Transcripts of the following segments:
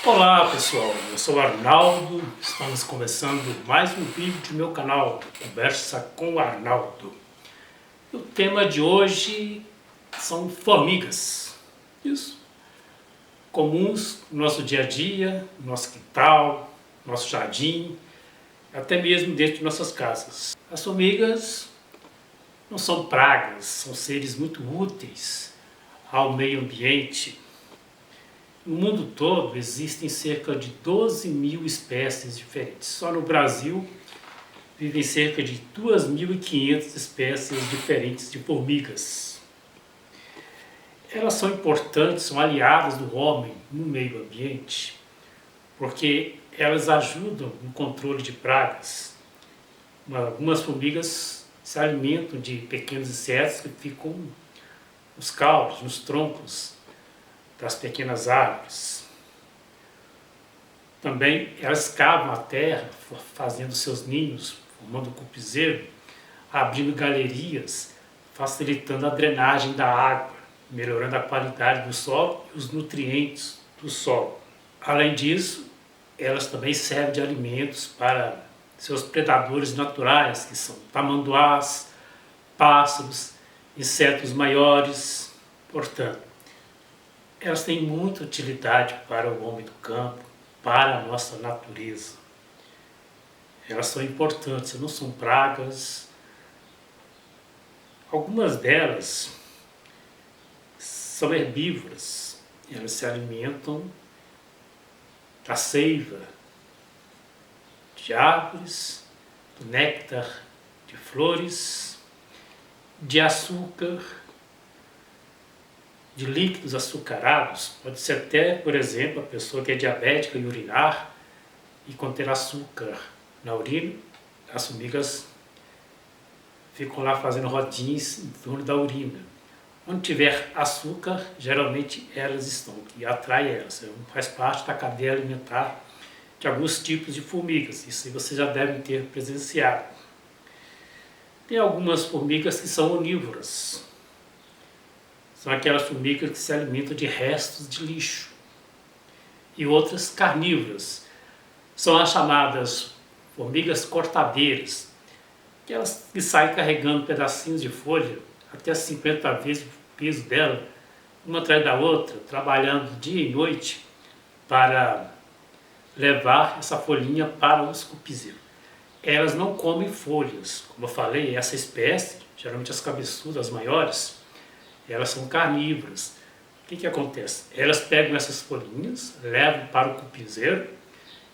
Olá pessoal, eu sou o Arnaldo, estamos começando mais um vídeo do meu canal, Conversa com o Arnaldo. E o tema de hoje são formigas, isso, comuns no nosso dia a dia, no nosso quintal, no nosso jardim, até mesmo dentro de nossas casas. As formigas não são pragas, são seres muito úteis ao meio ambiente. No mundo todo existem cerca de 12 mil espécies diferentes. Só no Brasil vivem cerca de 2.500 espécies diferentes de formigas. Elas são importantes, são aliadas do homem no meio ambiente, porque elas ajudam no controle de pragas. Algumas formigas se alimentam de pequenos insetos que ficam nos caules, nos troncos das pequenas árvores. Também elas cavam a terra, fazendo seus ninhos, formando cupizeiro, abrindo galerias, facilitando a drenagem da água, melhorando a qualidade do solo e os nutrientes do solo. Além disso, elas também servem de alimentos para seus predadores naturais, que são tamanduás, pássaros, insetos maiores. Portanto, elas têm muita utilidade para o homem do campo, para a nossa natureza. Elas são importantes, não são pragas. Algumas delas são herbívoras, elas se alimentam da seiva de árvores, do néctar de flores, de açúcar, de líquidos açucarados. Pode ser até, por exemplo, a pessoa que é diabética e urinar e conter açúcar na urina, as formigas ficam lá fazendo rodinhas em torno da urina. Onde tiver açúcar, geralmente elas estão, que atrai elas. Faz parte da cadeia alimentar de alguns tipos de formigas. Isso aí vocês já devem ter presenciado. Tem algumas formigas que são onívoras. São aquelas formigas que se alimentam de restos de lixo. E outras carnívoras. São as chamadas formigas cortadeiras, aquelas que saem carregando pedacinhos de folha, até 50 vezes o peso dela, uma atrás da outra, trabalhando dia e noite para levar essa folhinha para os cupizeiros. Elas não comem folhas. Como eu falei, essa espécie, geralmente as cabeçudas, as maiores, elas são carnívoras. O que acontece? Elas pegam essas folhinhas, levam para o cupizeiro,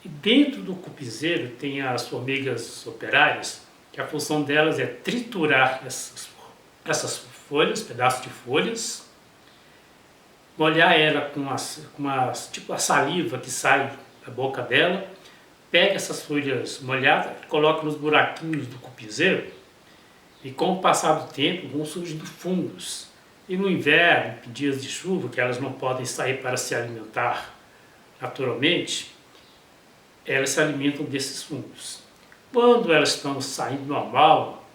e dentro do cupizeiro tem as formigas operárias, que a função delas é triturar essas folhas, pedaços de folhas, molhar ela com tipo a saliva que sai da boca dela, pega essas folhas molhadas, coloca nos buraquinhos do cupizeiro, e com o passar do tempo vão surgindo fungos. E no inverno, em dias de chuva, que elas não podem sair para se alimentar naturalmente, elas se alimentam desses fungos. Quando elas estão saindo normal,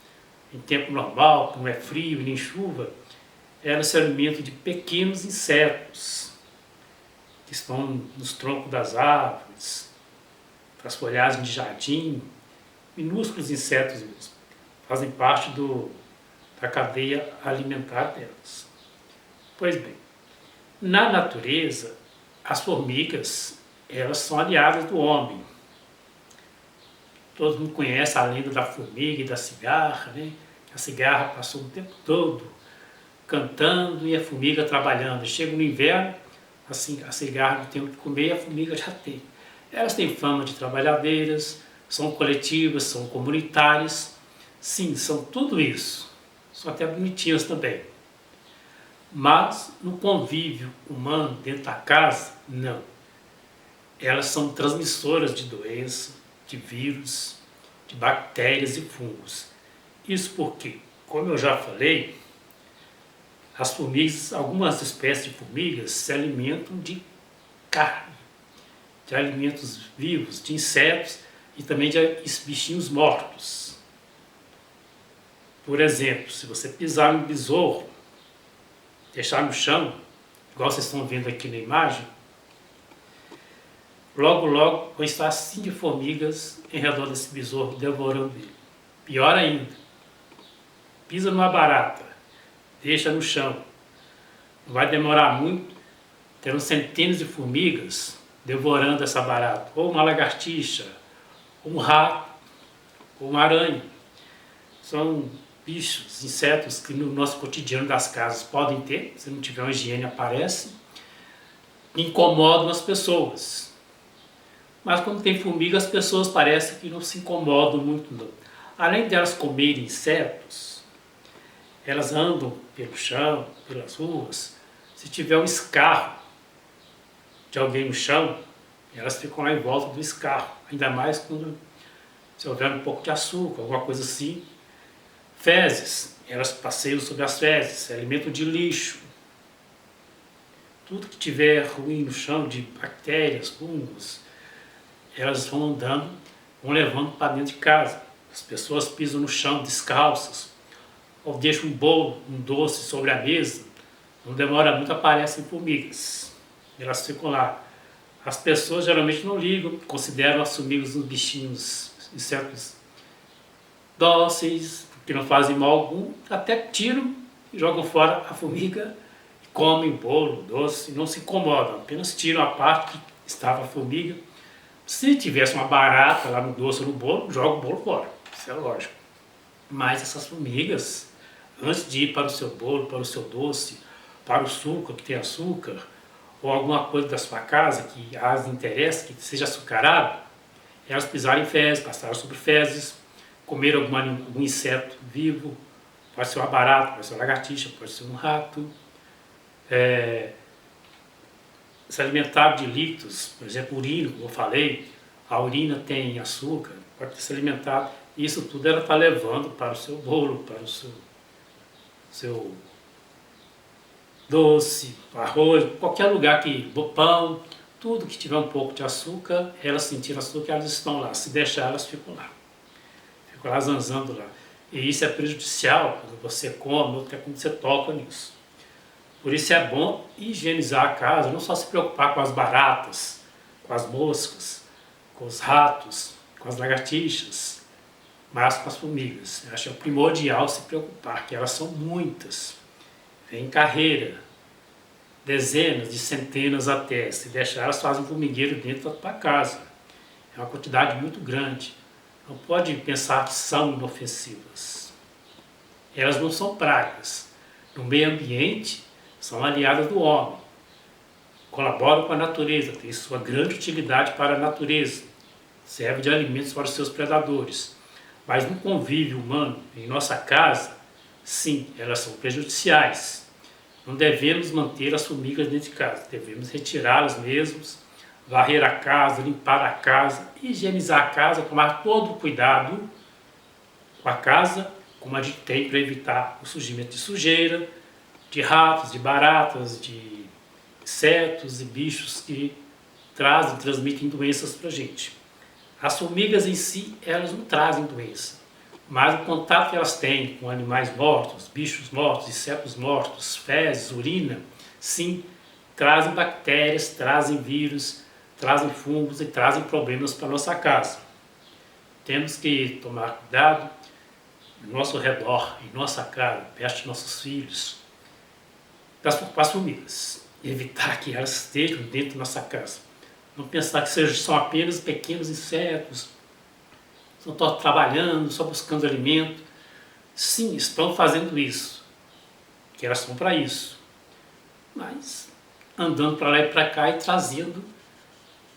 em tempo normal, que não é frio nem chuva, elas se alimentam de pequenos insetos que estão nos troncos das árvores, das folhagens de jardim, minúsculos insetos mesmo, fazem parte da cadeia alimentar delas. Pois bem, na natureza, as formigas, elas são aliadas do homem. Todo mundo conhece a lenda da formiga e da cigarra, né? A cigarra passou o tempo todo cantando e a formiga trabalhando. Chega no inverno, assim, a cigarra não tem o que comer e a formiga já tem. Elas têm fama de trabalhadeiras, são coletivas, são comunitárias. Sim, são tudo isso. São até bonitinhas também. Mas no convívio humano, dentro da casa, não. Elas são transmissoras de doença, de vírus, de bactérias e fungos. Isso porque, como eu já falei, as formigas, algumas espécies de formigas se alimentam de carne, de alimentos vivos, de insetos e também de bichinhos mortos. Por exemplo, se você pisar no besouro, deixar no chão, igual vocês estão vendo aqui na imagem, logo logo vão estar assim de formigas em redor desse besouro, devorando ele. Pior ainda, pisa numa barata, deixa no chão, não vai demorar muito, terão centenas de formigas devorando essa barata, ou uma lagartixa, ou um rato, ou uma aranha. São bichos, insetos que no nosso cotidiano das casas podem ter, se não tiver uma higiene aparece, incomodam as pessoas. Mas quando tem formiga, as pessoas parecem que não se incomodam muito não. Além delas comerem insetos, elas andam pelo chão, pelas ruas. Se tiver um escarro de alguém no chão, elas ficam lá em volta do escarro. Ainda mais quando se houver um pouco de açúcar, alguma coisa assim. Fezes, elas passeiam sobre as fezes, é alimento de lixo. Tudo que tiver ruim no chão, de bactérias, fungos, elas vão andando, vão levando para dentro de casa. As pessoas pisam no chão descalças, ou deixam um bolo, um doce sobre a mesa, não demora muito, aparecem formigas. Elas ficam lá. As pessoas geralmente não ligam, consideram as formigas uns bichinhos, insetos dóceis, que não fazem mal algum, até tiram e jogam fora a formiga e comem o bolo, o doce, não se incomodam, apenas tiram a parte que estava a formiga. Se tivesse uma barata lá no doce ou no bolo, joga o bolo fora, isso é lógico. Mas essas formigas, antes de ir para o seu bolo, para o seu doce, para o suco, que tem açúcar, ou alguma coisa da sua casa que as interessa, que seja açucarado, elas pisaram em fezes, passaram sobre fezes, comeram algum inseto vivo, pode ser uma barata, pode ser uma lagartixa, pode ser um rato, se alimentaram de líquidos, por exemplo, urina, como eu falei, a urina tem açúcar, pode ter se alimentado, isso tudo ela está levando para o seu bolo, para o seu doce, arroz, qualquer lugar que, pão, tudo que tiver um pouco de açúcar, elas sentiram açúcar, elas estão lá, se deixar elas ficam lá zanzando lá. E isso é prejudicial quando você come ou até quando você toca nisso. Por isso é bom higienizar a casa, não só se preocupar com as baratas, com as moscas, com os ratos, com as lagartixas, mas com as formigas. Eu acho que é primordial se preocupar, que elas são muitas. Vem em carreira, dezenas de centenas até. Se deixar, elas fazem formigueiro dentro da tua casa. É uma quantidade muito grande. Não pode pensar que são inofensivas. Elas não são pragas. No meio ambiente, são aliadas do homem. Colaboram com a natureza, têm sua grande utilidade para a natureza. Servem de alimentos para os seus predadores. Mas no convívio humano, em nossa casa, sim, elas são prejudiciais. Não devemos manter as formigas dentro de casa. Devemos retirá-las mesmos, varrer a casa, limpar a casa, higienizar a casa, tomar todo o cuidado com a casa, como a gente tem para evitar o surgimento de sujeira, de ratos, de baratas, de insetos e bichos que transmitem doenças para a gente. As formigas em si, elas não trazem doença, mas o contato que elas têm com animais mortos, bichos mortos, insetos mortos, fezes, urina, sim, trazem bactérias, trazem vírus, trazem fungos e trazem problemas para a nossa casa. Temos que tomar cuidado no nosso redor, em nossa casa, perto de nossos filhos, com as formigas. Evitar que elas estejam dentro da nossa casa. Não pensar que são apenas pequenos insetos, estão trabalhando, só buscando alimento. Sim, estão fazendo isso, que elas são para isso. Mas andando para lá e para cá e trazendo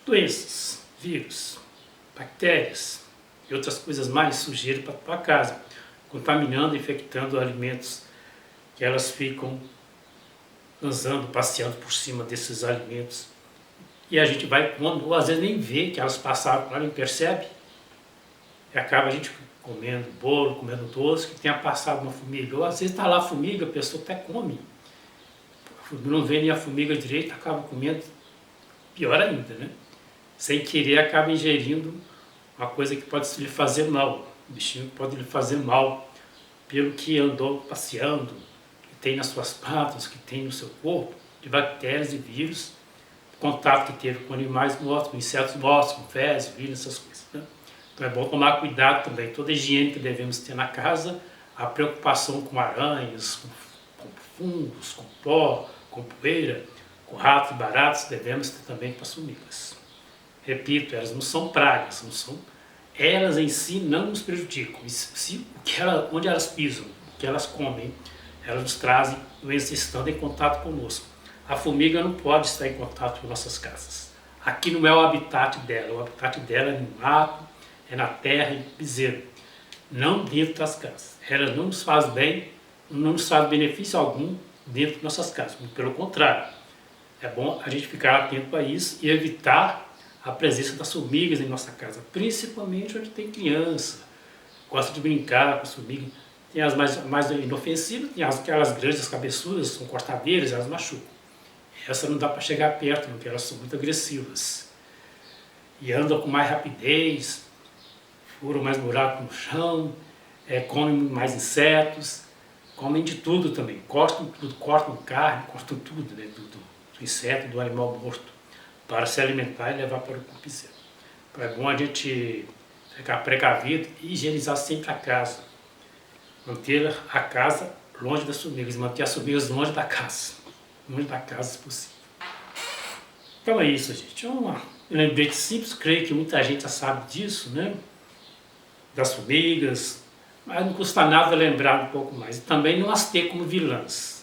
doenças, vírus, bactérias e outras coisas mais, sujeira para a tua casa, contaminando, infectando alimentos que elas ficam dançando, passeando por cima desses alimentos. E a gente vai comendo, ou às vezes nem vê que elas passaram por lá, nem percebe, e acaba a gente comendo bolo, comendo doce, que tenha passado uma formiga. Ou às vezes está lá a formiga, a pessoa até come, não vê nem a formiga direito, acaba comendo, pior ainda, né? Sem querer acaba ingerindo uma coisa que pode lhe fazer mal, um bichinho que pode lhe fazer mal pelo que andou passeando, que tem nas suas patas, que tem no seu corpo, de bactérias e vírus, contato que teve com animais mortos, com insetos mortos, com fezes, urina, essas coisas, né? Então é bom tomar cuidado também, toda a higiene que devemos ter na casa, a preocupação com aranhas, com fungos, com pó, com poeira, com ratos e baratas, devemos ter também para as formigas. Repito, elas não são pragas, elas em si não nos prejudicam. Onde elas pisam, o que elas comem, elas nos trazem doenças estando em contato conosco. A formiga não pode estar em contato com nossas casas. Aqui não é o habitat dela é no mato, é na terra, em piseiro, não dentro das casas. Ela não nos faz bem, não nos traz benefício algum dentro de nossas casas, pelo contrário. É bom a gente ficar atento a isso e evitar a presença das formigas em nossa casa, principalmente onde tem criança, gosta de brincar com as formigas. Tem as mais inofensivas, tem aquelas grandes, cabeçudas, são cortadeiras, elas machucam. Essa não dá para chegar perto, porque elas são muito agressivas. E andam com mais rapidez, furam mais buracos no chão, comem mais insetos, comem de tudo também, cortam tudo, cortam carne, cortam tudo, né, do inseto, do animal morto, para se alimentar e levar para o corpiceiro. Então é bom a gente ficar precavido e higienizar sempre a casa. Manter a casa longe das formigas, manter as formigas longe da casa se possível. Então é isso, gente. Um lembrete simples, creio que muita gente já sabe disso, né? Das formigas, mas não custa nada lembrar um pouco mais. E também não as ter como vilãs.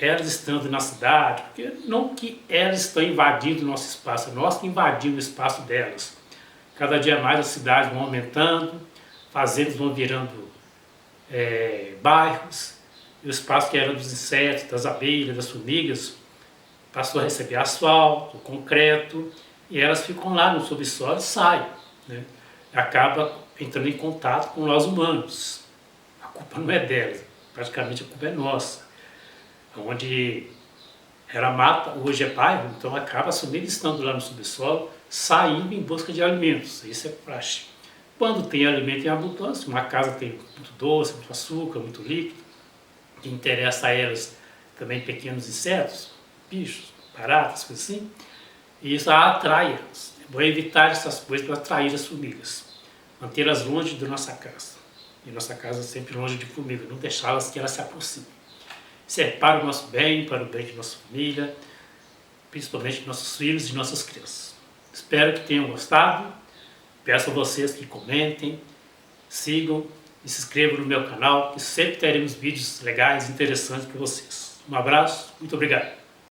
Elas estando na cidade, porque não que elas estão invadindo o nosso espaço, nós que invadimos o espaço delas. Cada dia mais as cidades vão aumentando, fazendas vão virando bairros, e o espaço que era dos insetos, das abelhas, das formigas, passou a receber asfalto, concreto, e elas ficam lá no subsolo e saem, né? Acaba entrando em contato com nós humanos. A culpa não é delas, praticamente a culpa é nossa. Onde era mata, hoje é bairro, então acaba as formigas estando lá no subsolo, saindo em busca de alimentos. Isso é praxe. Quando tem alimento em abundância, uma casa tem muito doce, muito açúcar, muito líquido, que interessa a elas também pequenos insetos, bichos, baratas, coisas assim, e isso atrai elas. É bom evitar essas coisas para atrair as formigas, mantê-las longe da nossa casa, e nossa casa sempre longe de formiga, não deixá-las que elas se aproximem. Isso é para o nosso bem, para o bem de nossa família, principalmente de nossos filhos e de nossas crianças. Espero que tenham gostado, peço a vocês que comentem, sigam e se inscrevam no meu canal, que sempre teremos vídeos legais e interessantes para vocês. Um abraço, muito obrigado.